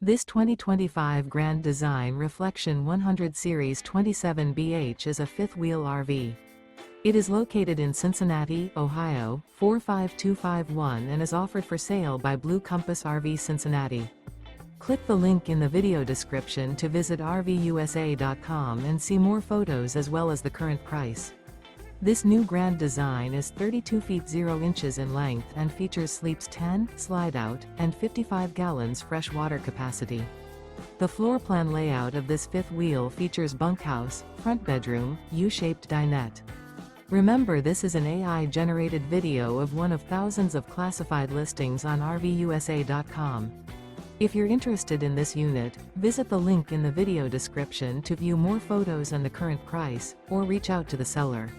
This 2025 Grand Design Reflection 100 Series 27BH is a fifth-wheel RV. It is located in Cincinnati, Ohio, 45251 and is offered for sale by Blue Compass RV Cincinnati. Click the link in the video description to visit RVUSA.com and see more photos as well as the current price. This new Grand Design is 32 feet 0 inches in length and features sleeps 10, slide-out, and 55 gallons fresh water capacity. The floor plan layout of this fifth wheel features bunkhouse, front bedroom, U-shaped dinette. Remember, this is an AI-generated video of one of thousands of classified listings on RVUSA.com. If you're interested in this unit, visit the link in the video description to view more photos and the current price, or reach out to the seller.